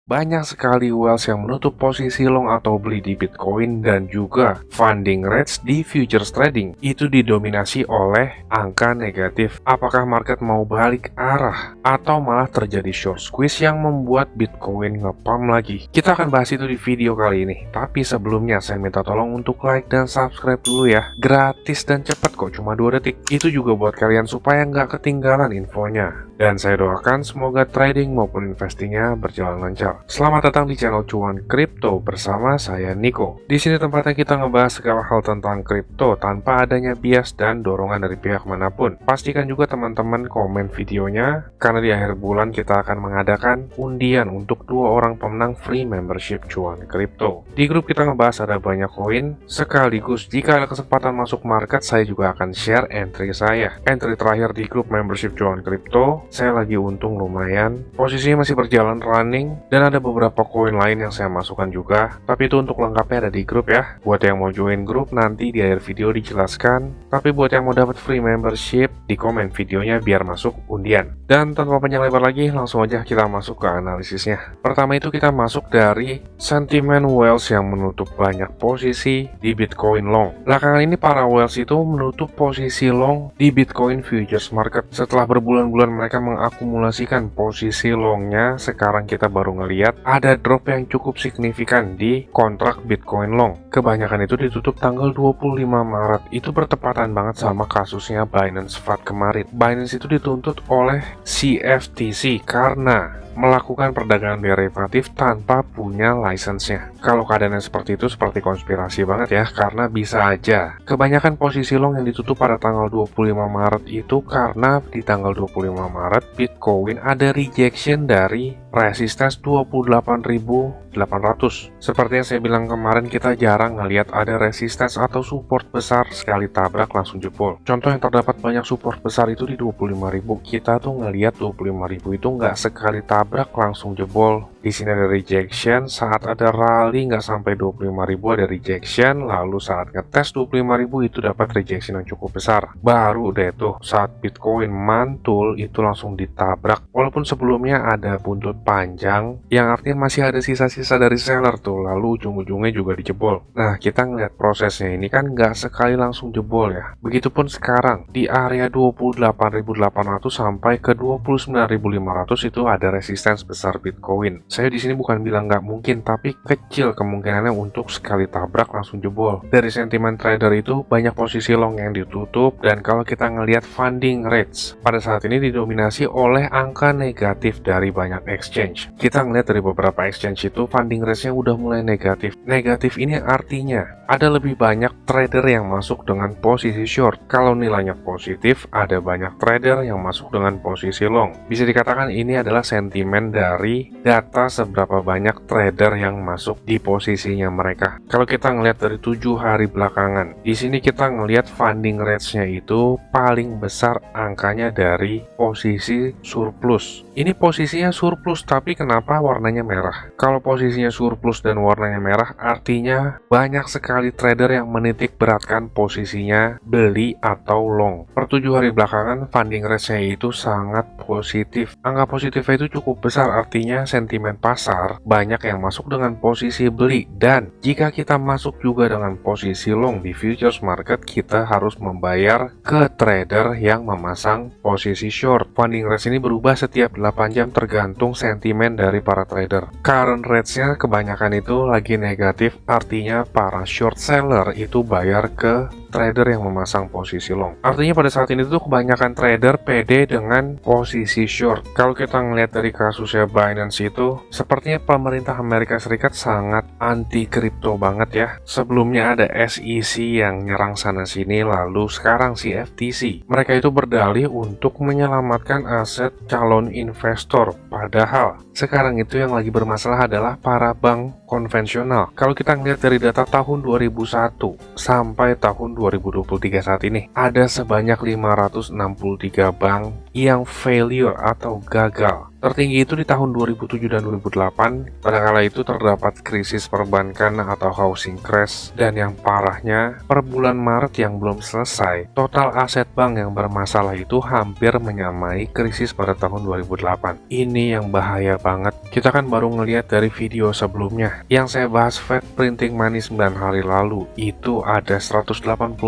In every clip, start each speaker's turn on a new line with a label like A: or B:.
A: Banyak sekali whales yang menutup posisi long atau beli di Bitcoin dan juga funding rates di futures trading itu didominasi oleh angka negatif. Apakah market mau balik arah atau malah terjadi short squeeze yang membuat Bitcoin ngepump lagi? Kita akan bahas itu di video kali ini. Tapi sebelumnya saya minta tolong untuk like dan subscribe dulu ya. Gratis dan cepat kok, cuma 2 detik. Itu juga buat kalian supaya nggak ketinggalan infonya. Dan saya doakan semoga trading maupun investingnya berjalan lancar. Selamat datang di channel Cuan Kripto bersama saya Niko. Di sini tempatnya kita ngebahas segala hal tentang kripto tanpa adanya bias dan dorongan dari pihak manapun. Pastikan juga teman-teman komen videonya karena di akhir bulan kita akan mengadakan undian untuk 2 orang pemenang free membership Cuan Kripto. Di grup kita ngebahas ada banyak koin, sekaligus jika ada kesempatan masuk market saya juga akan share entry saya. Entry terakhir di grup membership Cuan Kripto, saya lagi untung lumayan, posisinya masih berjalan running, dan ada beberapa koin lain yang saya masukkan juga. Tapi itu untuk lengkapnya ada di grup ya. Buat yang mau join grup nanti di akhir video dijelaskan. Tapi buat yang mau dapat free membership, di komen videonya biar masuk undian. Dan tanpa panjang lebar lagi, langsung aja kita masuk ke analisisnya. Pertama itu kita masuk dari sentimen whales yang menutup banyak posisi di Bitcoin long. Belakangan ini para whales itu menutup posisi long di Bitcoin futures market. Setelah berbulan-bulan mereka mengakumulasikan posisi longnya, sekarang kita baru ngeliat ada drop yang cukup signifikan di kontrak Bitcoin long. Kebanyakan itu ditutup tanggal 25 Maret. Itu bertepatan banget sama kasusnya Binance FAT kemarin. Binance itu dituntut oleh CFTC karena melakukan perdagangan derivatif tanpa punya license-nya. Kalau keadaannya seperti itu seperti konspirasi banget ya, karena bisa aja kebanyakan posisi long yang ditutup pada tanggal 25 Maret itu karena di tanggal 25 Maret Bitcoin ada rejection dari resistance 28.800. Seperti yang saya bilang kemarin, kita jarang ngelihat ada resistance atau support besar sekali tabrak langsung jebol. Contoh yang terdapat banyak support besar itu di 25.000. Kita tuh ngelihat 25.000 itu nggak sekali tabrak langsung jebol. Di sini ada rejection, saat ada rally nggak sampai 25.000 ada rejection, lalu saat ngetes 25.000 itu dapat rejection yang cukup besar. Baru deh tuh saat Bitcoin mantul itu langsung ditabrak. Walaupun sebelumnya ada buntut panjang yang artinya masih ada sisa-sisa dari seller tuh, lalu ujung-ujungnya juga dijebol. Nah, kita ngeliat prosesnya ini kan nggak sekali langsung jebol ya. Begitupun sekarang di area 28.800 sampai ke 29.500 itu ada resistance besar Bitcoin. Saya di sini bukan bilang nggak mungkin, tapi kecil kemungkinannya untuk sekali tabrak langsung jebol. Dari sentimen trader itu banyak posisi long yang ditutup, dan kalau kita ngelihat funding rates pada saat ini didominasi oleh angka negatif dari banyak exchange. Kita ngelihat dari beberapa exchange itu funding rates-nya udah mulai negatif. Negatif ini artinya ada lebih banyak trader yang masuk dengan posisi short. Kalau nilainya positif, ada banyak trader yang masuk dengan posisi long. Bisa dikatakan ini adalah sentimen dari data seberapa banyak trader yang masuk di posisinya mereka. Kalau kita ngelihat dari 7 hari belakangan, di sini kita ngelihat funding rates-nya itu paling besar angkanya dari posisi surplus. Ini posisinya surplus, tapi kenapa warnanya merah? Kalau posisinya surplus dan warnanya merah, artinya banyak sekali trader yang menitik beratkan posisinya beli atau long. Per 7 hari belakangan, funding rates-nya itu sangat positif. Angka positifnya itu cukup besar, artinya sentimen pasar banyak yang masuk dengan posisi beli, dan jika kita masuk juga dengan posisi long di futures market, kita harus membayar ke trader yang memasang posisi short. Funding rates ini berubah setiap 8 jam tergantung sentimen dari para trader. Current rates-nya kebanyakan itu lagi negatif, artinya para short seller itu bayar ke trader yang memasang posisi long. Artinya pada saat ini tuh kebanyakan trader pede dengan posisi short. Kalau kita ngelihat dari kasusnya Binance itu, sepertinya pemerintah Amerika Serikat sangat anti kripto banget ya. Sebelumnya ada SEC yang nyerang sana sini, lalu sekarang si FTC. Mereka itu berdalih untuk menyelamatkan aset calon investor. Padahal sekarang itu yang lagi bermasalah adalah para bank konvensional. Kalau kita ngelihat dari data tahun 2001 sampai tahun 2023 saat ini, ada sebanyak 563 bank yang failure atau gagal. Tertinggi itu di tahun 2007 dan 2008, pada kala itu terdapat krisis perbankan atau housing crash, dan yang parahnya, per bulan Maret yang belum selesai, total aset bank yang bermasalah itu hampir menyamai krisis pada tahun 2008. Ini yang bahaya banget. Kita kan baru ngelihat dari video sebelumnya, yang saya bahas Fed printing money 9 hari lalu, itu ada 186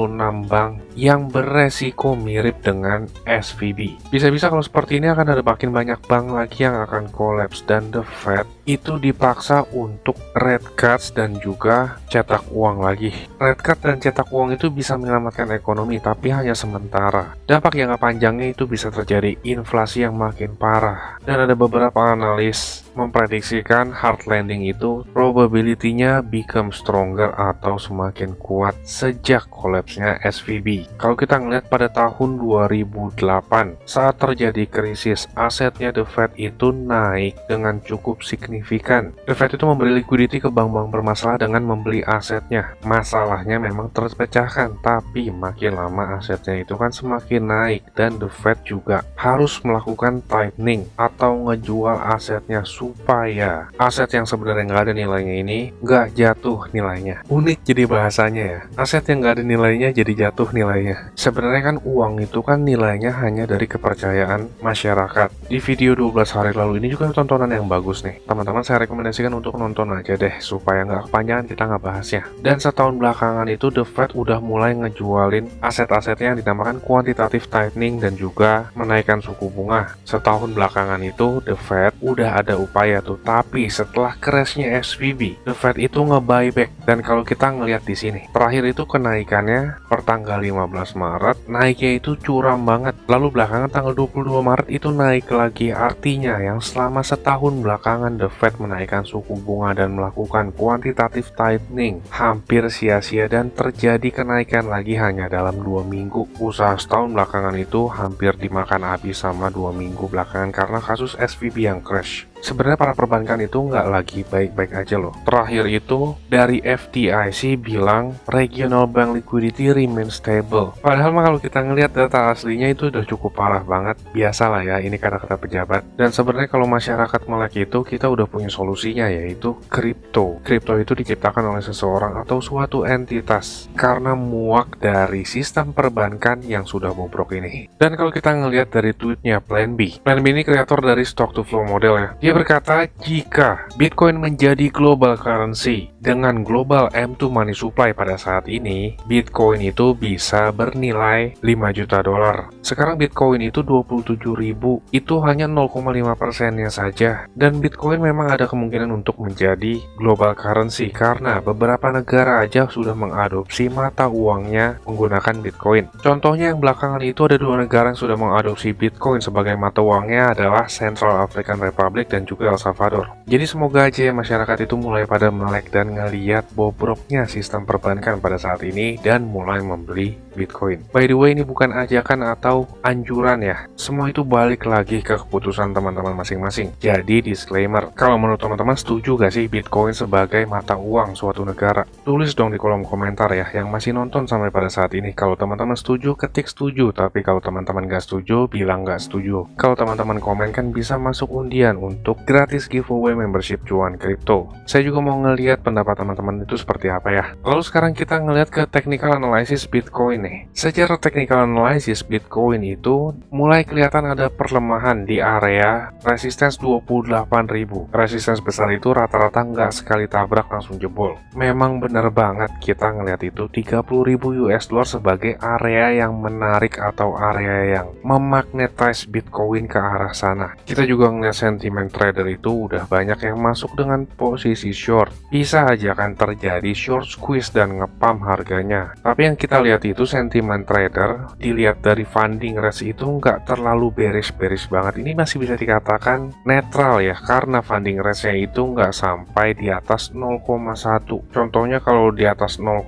A: bank yang beresiko mirip dengan SVB. Bisa-bisa kalau seperti ini akan ada makin banyak bank lagi yang akan kolaps, dan The Fed itu dipaksa untuk rate cuts dan juga cetak uang lagi. Rate cut dan cetak uang itu bisa menyelamatkan ekonomi, tapi hanya sementara. Dampak jangka panjangnya itu bisa terjadi inflasi yang makin parah. Dan ada beberapa analis memprediksikan hard landing itu probability-nya become stronger atau semakin kuat sejak kolapsnya SVB. Kalau kita ngeliat pada tahun 2008 saat terjadi krisis, asetnya The Fed itu naik dengan cukup signifikan. The Fed itu memberi liquidity ke bank-bank bermasalah dengan membeli asetnya. Masalahnya memang terpecahkan, tapi makin lama asetnya itu kan semakin naik, dan The Fed juga harus melakukan tightening atau ngejual asetnya supaya aset yang sebenarnya nggak ada nilainya ini nggak jatuh nilainya. Unik jadi bahasanya ya, aset yang nggak ada nilainya jadi jatuh nilainya. Sebenarnya kan uang itu kan nilainya hanya dari kepercayaan masyarakat. Di video 12 hari lalu ini juga tontonan yang bagus nih, teman-teman saya rekomendasikan untuk nonton aja deh supaya nggak kepanjangan kita nggak bahasnya. Dan setahun belakangan itu The Fed udah mulai ngejualin aset-asetnya yang dinamakan quantitative tightening dan juga menaikkan suku bunga. Setahun belakangan itu The Fed udah ada upaya tuh, tapi setelah crashnya SVB, The Fed itu nge-buyback. Dan kalau kita ngelihat di sini, terakhir itu kenaikannya per tanggal 15 Maret, naiknya itu curam banget. Lalu belakangan tanggal 22 Maret itu naik lagi. Artinya yang selama setahun belakangan The Fed menaikkan suku bunga dan melakukan quantitative tightening hampir sia-sia, dan terjadi kenaikan lagi hanya dalam 2 minggu. Usaha setahun belakangan itu hampir dimakan habis sama 2 minggu belakangan karena kasus SVB yang crash. Sebenarnya para perbankan itu nggak lagi baik-baik aja loh. Terakhir itu dari FDIC bilang regional bank liquidity remain stable. Padahal mah kalau kita ngelihat data aslinya itu udah cukup parah banget. Biasalah ya, ini kata-kata pejabat. Dan sebenarnya kalau masyarakat melek itu, kita udah punya solusinya, yaitu kripto. Kripto itu diciptakan oleh seseorang atau suatu entitas karena muak dari sistem perbankan yang sudah bobrok ini. Dan kalau kita ngelihat dari tweetnya Plan B ini kreator dari stock to flow model ya. Dia berkata, jika Bitcoin menjadi global currency dengan global M2 money supply pada saat ini, Bitcoin itu bisa bernilai 5 juta dolar. Sekarang Bitcoin itu 27.000, itu hanya 0,5%-nya saja. Dan Bitcoin memang ada kemungkinan untuk menjadi global currency karena beberapa negara aja sudah mengadopsi mata uangnya menggunakan Bitcoin. Contohnya yang belakangan itu ada 2 negara yang sudah mengadopsi Bitcoin sebagai mata uangnya adalah Central African Republic dan juga El Salvador. Jadi semoga aja masyarakat itu mulai pada melek dan ngeliat bobroknya sistem perbankan pada saat ini dan mulai membeli Bitcoin. By the way, ini bukan ajakan atau anjuran ya. Semua itu balik lagi ke keputusan teman-teman masing-masing. Jadi disclaimer, kalau menurut teman-teman setuju gak sih Bitcoin sebagai mata uang suatu negara? Tulis dong di kolom komentar ya, yang masih nonton sampai pada saat ini. Kalau teman-teman setuju, ketik setuju. Tapi kalau teman-teman gak setuju, bilang gak setuju. Kalau teman-teman komen kan bisa masuk undian untuk gratis giveaway membership cuan kripto. Saya juga mau ngelihat pendapat teman-teman itu seperti apa ya. Lalu sekarang kita ngelihat ke technical analysis Bitcoin nih. Secara technical analysis Bitcoin itu mulai kelihatan ada perlemahan di area resistance 28.000. Resistance besar itu rata-rata nggak sekali tabrak langsung jebol. Memang bener banget kita ngelihat itu 30.000 US dollar sebagai area yang menarik atau area yang memagnetize Bitcoin ke arah sana. Kita juga ngelihat sentimen trader itu udah banyak yang masuk dengan posisi short. Bisa aja kan terjadi short squeeze dan ngepam harganya. Tapi yang kita lihat itu sentimen trader dilihat dari funding rates itu nggak terlalu bearish banget. Ini masih bisa dikatakan netral ya, karena funding rate-nya itu nggak sampai di atas 0,1. Contohnya kalau di atas 0,1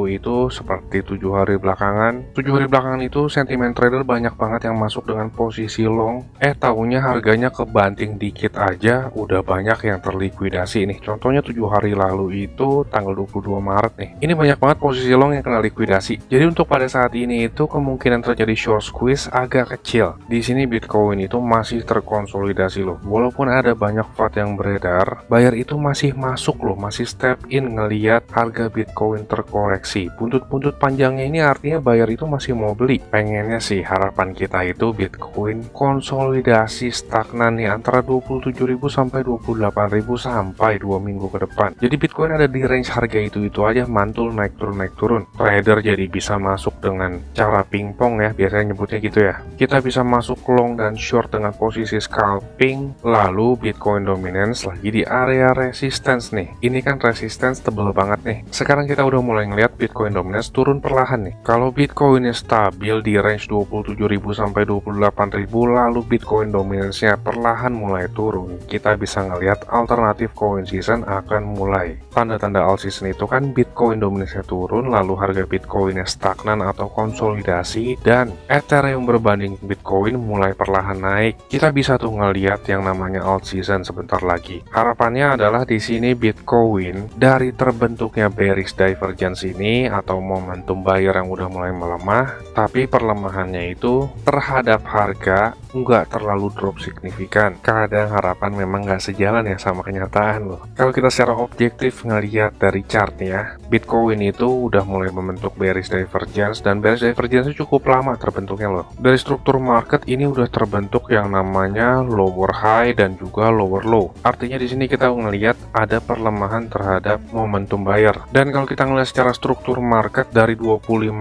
A: itu seperti 7 hari belakangan. 7 hari belakangan itu sentimen trader banyak banget yang masuk dengan posisi long. Taunya harganya kebanting dikit aja udah banyak yang terlikuidasi nih. Contohnya 7 hari lalu itu tanggal 22 Maret nih. Ini banyak banget posisi long yang kena likuidasi. Jadi Jadi untuk pada saat ini itu kemungkinan terjadi short squeeze agak kecil. Di sini Bitcoin itu masih terkonsolidasi loh. Walaupun ada banyak FUD yang beredar, buyer itu masih masuk loh, masih step in ngeliat harga Bitcoin terkoreksi. Buntut-buntut panjangnya ini artinya buyer itu masih mau beli. Pengennya sih harapan kita itu Bitcoin konsolidasi stagnan nih antara 27.000 sampai 28.000 sampai 2 minggu ke depan. Jadi Bitcoin ada di range harga itu aja, mantul naik turun. Trader jadi bisa masuk dengan cara pingpong ya, biasanya nyebutnya gitu ya. Kita bisa masuk long dan short dengan posisi scalping, lalu Bitcoin dominance lagi di area resistance nih. Ini kan resistance tebel banget nih. Sekarang kita udah mulai ngeliat Bitcoin dominance turun perlahan nih. Kalau Bitcoinnya stabil di range 27.000 sampai 28.000, lalu Bitcoin dominance-nya perlahan mulai turun, kita bisa ngeliat alternatif coin season akan mulai. Tanda-tanda all season itu kan Bitcoin dominance-nya turun, lalu harga Bitcoin-nya stagnan atau konsolidasi, dan Ethereum berbanding Bitcoin mulai perlahan naik. Kita bisa tuh ngeliat yang namanya alt season sebentar lagi. Harapannya adalah di sini Bitcoin dari terbentuknya bearish divergence ini atau momentum buyer yang udah mulai melemah, tapi perlemahannya itu terhadap harga nggak terlalu drop signifikan. Kadang harapan memang nggak sejalan ya sama kenyataan loh. Kalau kita secara objektif ngelihat dari chartnya, Bitcoin itu udah mulai membentuk bearish divergence, dan bearish divergence cukup lama terbentuknya loh. Dari struktur market ini udah terbentuk yang namanya lower high dan juga lower low. Artinya di sini kita ngelihat ada perlemahan terhadap momentum buyer. Dan kalau kita ngelihat secara struktur market dari 25.000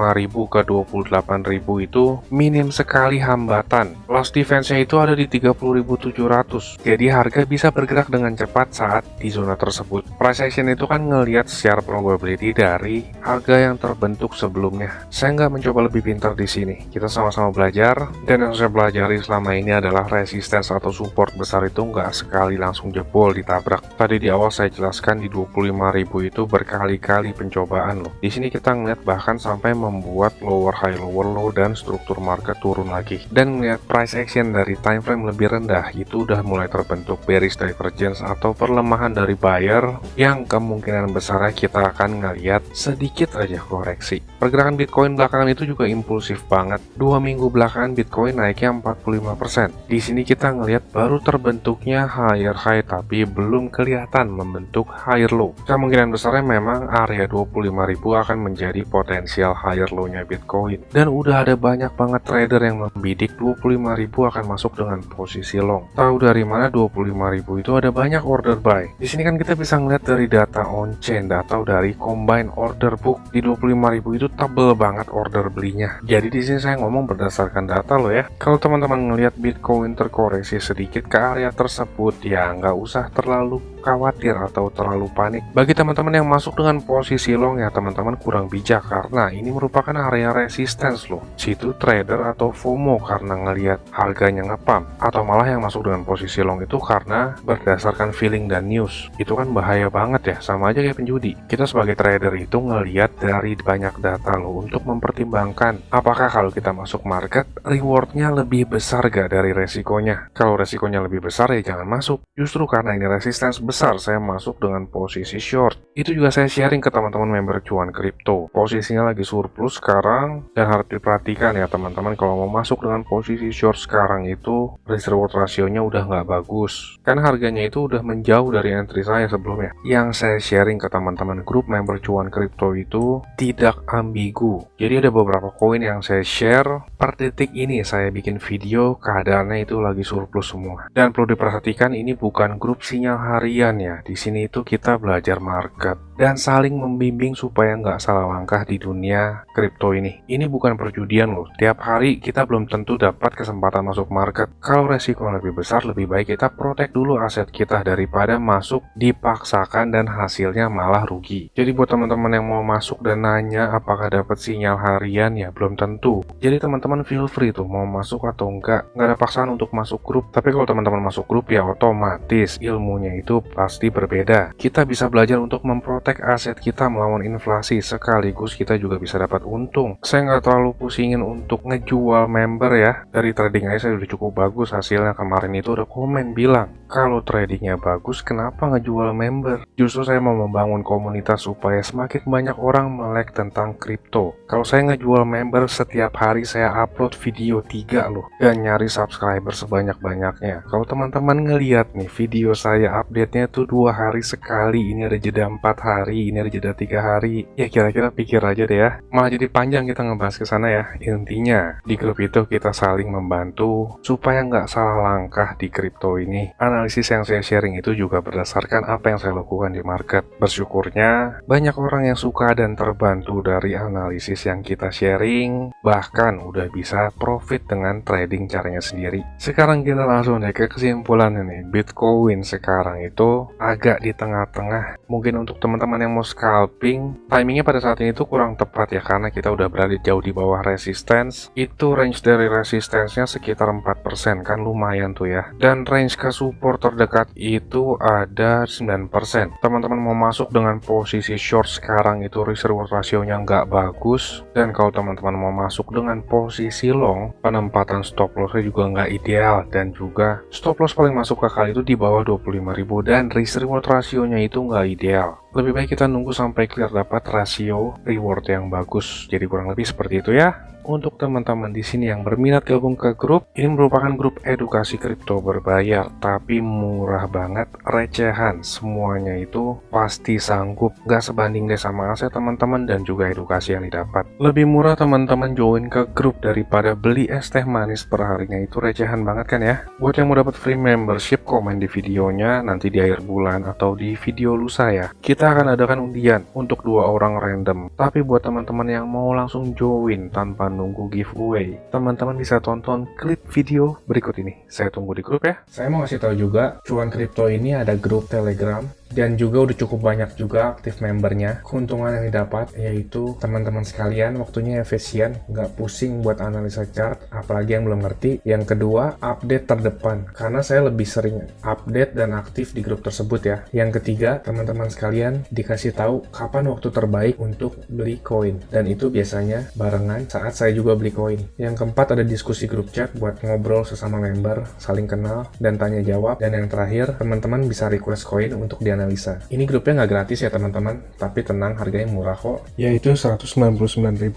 A: ke 28.000 itu minim sekali hambatan. Last defense-nya itu ada di 30.700. Jadi harga bisa bergerak dengan cepat saat di zona tersebut. Price action itu kan ngelihat share probability dari harga yang terbentuk sebelumnya. Saya nggak mencoba lebih pintar di sini. Kita sama-sama belajar, dan yang saya pelajari selama ini adalah resistance atau support besar itu nggak sekali langsung jebol ditabrak. Tadi di awal saya jelaskan di 25.000 itu berkali-kali pencobaan loh. Di sini kita ngeliat bahkan sampai membuat lower high lower low dan struktur market turun lagi. Dan ngeliat price action dari time frame lebih rendah itu udah mulai terbentuk bearish divergence atau perlemahan dari buyer yang kemungkinan besarnya kita akan ngeliat sedikit aja koreksi. Pergerakan Bitcoin belakangan itu juga impulsif banget. 2 minggu belakangan Bitcoin naiknya 45%. Di sini kita ngeliat baru terbentuknya higher high tapi belum kelihatan membentuk higher low. Kemungkinan besarnya memang area 25.000 akan menjadi potensial higher low-nya Bitcoin. Dan udah ada banyak banget trader yang membidik 25.000 akan masuk dengan posisi long. Tahu dari mana 25.000 itu ada banyak order buy? Di sini kan kita bisa ngeliat dari data on chain atau dari combine order book. Di 25.000 itu tebel banget order belinya. Jadi di sini saya ngomong berdasarkan data loh ya. Kalau teman-teman ngelihat Bitcoin terkoreksi sedikit ke area tersebut, ya nggak usah terlalu khawatir atau terlalu panik. Bagi teman-teman yang masuk dengan posisi long, ya teman-teman kurang bijak karena ini merupakan area resistance loh. Situ trader atau FOMO karena ngelihat harganya ngepump, atau malah yang masuk dengan posisi long itu karena berdasarkan feeling dan news. Itu kan bahaya banget ya, sama aja kayak penjudi. Kita sebagai trader itu ngelihat dari banyak data loh untuk mempertimbangkan apakah kalau kita masuk market rewardnya lebih besar gak dari resikonya. Kalau resikonya lebih besar ya jangan masuk. Justru karena ini resistance besar saya masuk dengan posisi short. Itu juga saya sharing ke teman-teman member cuan kripto. Posisinya lagi surplus sekarang, dan harus diperhatikan ya teman-teman kalau mau masuk dengan posisi short sekarang itu risk reward rasionya udah nggak bagus. Kan harganya itu udah menjauh dari entry saya sebelumnya. Yang saya sharing ke teman-teman grup member cuan kripto itu tidak ambigu. Jadi ada beberapa koin yang saya share per detik ini saya bikin video keadaannya itu lagi surplus semua. Dan perlu diperhatikan ini bukan grup sinyal harian ya. Di sini itu kita belajar market dan saling membimbing supaya nggak salah langkah di dunia kripto ini. Ini bukan perjudian loh. Tiap hari kita belum tentu dapat kesempatan masuk market. Kalau resiko lebih besar, lebih baik kita protect dulu aset kita daripada masuk dipaksakan dan hasilnya malah rugi. Jadi buat teman-teman yang mau masuk dan nanya apakah dapat sinyal harian, ya belum tentu. Jadi teman-teman feel free tuh mau masuk atau enggak. Nggak ada paksaan untuk masuk grup. Tapi kalau teman-teman masuk grup ya otomatis ilmunya itu pasti berbeda. Kita bisa belajar untuk memprotect protek aset kita melawan inflasi, sekaligus kita juga bisa dapat untung. Saya nggak terlalu pusingin untuk ngejual member ya. Dari trading aja saya udah cukup bagus hasilnya. Kemarin itu udah komen bilang, kalau tradingnya bagus kenapa ngejual member? Justru saya mau membangun komunitas supaya semakin banyak orang melek tentang kripto. Kalau saya ngejual member, setiap hari saya upload video 3 loh, dan nyari subscriber sebanyak-banyaknya. Kalau teman-teman ngeliat nih video saya update-nya tuh 2 hari sekali, ini ada jeda 4 hari, ini ada jeda 3 hari, ya kira-kira pikir aja deh ya, malah jadi panjang kita ngebahas ke sana ya. Intinya di grup itu kita saling membantu supaya nggak salah langkah di kripto ini. Analisis yang saya sharing itu juga berdasarkan apa yang saya lakukan di market. Bersyukurnya banyak orang yang suka dan terbantu dari analisis yang kita sharing, bahkan udah bisa profit dengan trading caranya sendiri. Sekarang kita langsung deh ke kesimpulannya nih. Bitcoin sekarang itu agak di tengah-tengah. Mungkin untuk teman-teman yang mau scalping, timingnya pada saat ini tuh kurang tepat ya, karena kita udah berada jauh di bawah resistance. Itu range dari resistance-nya sekitar 4%, kan lumayan tuh ya. Dan range ke support terdekat itu ada 9%. Teman-teman mau masuk dengan posisi short sekarang itu risk reward rasionya nggak bagus. Dan kalau teman-teman mau masuk dengan posisi long, penempatan stop loss-nya juga nggak ideal. Dan juga stop loss paling masuk akal itu di bawah 25.000, dan risk reward rasionya itu nggak ideal. Lebih baik kita nunggu sampai clear dapat rasio reward yang bagus. Jadi kurang lebih seperti itu ya. Untuk teman-teman di sini yang berminat gabung ke grup, ini merupakan grup edukasi kripto berbayar, tapi murah banget, recehan. Semuanya itu pasti sanggup, nggak sebanding deh sama aset teman-teman dan juga edukasi yang didapat. Lebih murah teman-teman join ke grup daripada beli es teh manis per harinya, itu recehan banget kan ya. Buat yang mau dapat free membership, komen di videonya nanti di akhir bulan atau di video lusa ya. Kita akan adakan undian untuk 2 orang random. Tapi buat teman-teman yang mau langsung join tanpa nunggu giveaway, teman-teman bisa tonton klip video berikut ini. Saya tunggu di grup ya. Saya mau kasih tahu juga, Cuan Kripto ini ada grup Telegram dan juga udah cukup banyak juga aktif membernya. Keuntungan yang didapat yaitu teman-teman sekalian waktunya efisien, nggak pusing buat analisa chart, apalagi yang belum ngerti. Yang kedua, update terdepan, karena saya lebih sering update dan aktif di grup tersebut ya. Yang ketiga, teman-teman sekalian dikasih tahu kapan waktu terbaik untuk beli koin, dan itu biasanya barengan saat saya juga beli koin. Yang keempat, ada diskusi grup chat buat ngobrol sesama member, saling kenal dan tanya jawab. Dan yang terakhir, teman-teman bisa request koin untuk dianalisa. Ini grupnya nggak gratis ya teman-teman, tapi tenang, harganya murah kok, yaitu Rp199.000.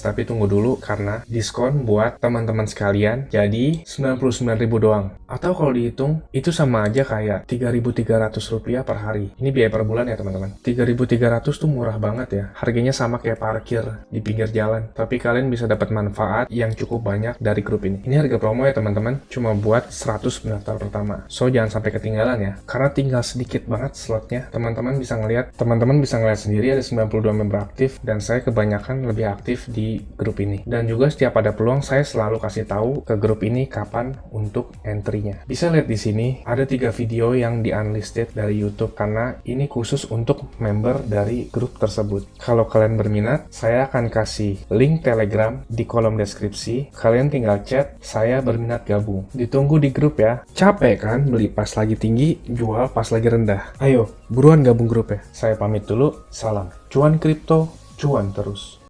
A: Tapi tunggu dulu, karena diskon buat teman-teman sekalian jadi Rp99.000 doang. Atau kalau dihitung itu sama aja kayak Rp3.300 per hari. Ini biaya per bulan ya teman-teman. 3.300 tuh murah banget ya. Harganya sama kayak parkir di pinggir jalan, tapi kalian bisa dapat manfaat yang cukup banyak dari grup ini. Ini harga promo ya teman-teman, cuma buat 100 pendaftar pertama. So jangan sampai ketinggalan ya, karena tinggal sedikit banget slotnya. Teman-teman bisa ngelihat sendiri ada 92 member aktif, dan saya kebanyakan lebih aktif di grup ini. Dan juga setiap ada peluang saya selalu kasih tahu ke grup ini kapan untuk entry-nya. Bisa lihat di sini ada 3 video yang di unlisted dari YouTube, karena ini khusus untuk member dari grup tersebut. Kalau kalian berminat, saya akan kasih link Telegram di kolom deskripsi. Kalian tinggal chat, saya berminat gabung. Ditunggu di grup ya. Capek kan beli pas lagi tinggi, jual pas lagi rendah? Ayo, buruan gabung grup ya. Saya pamit dulu, salam. Cuan kripto, cuan terus.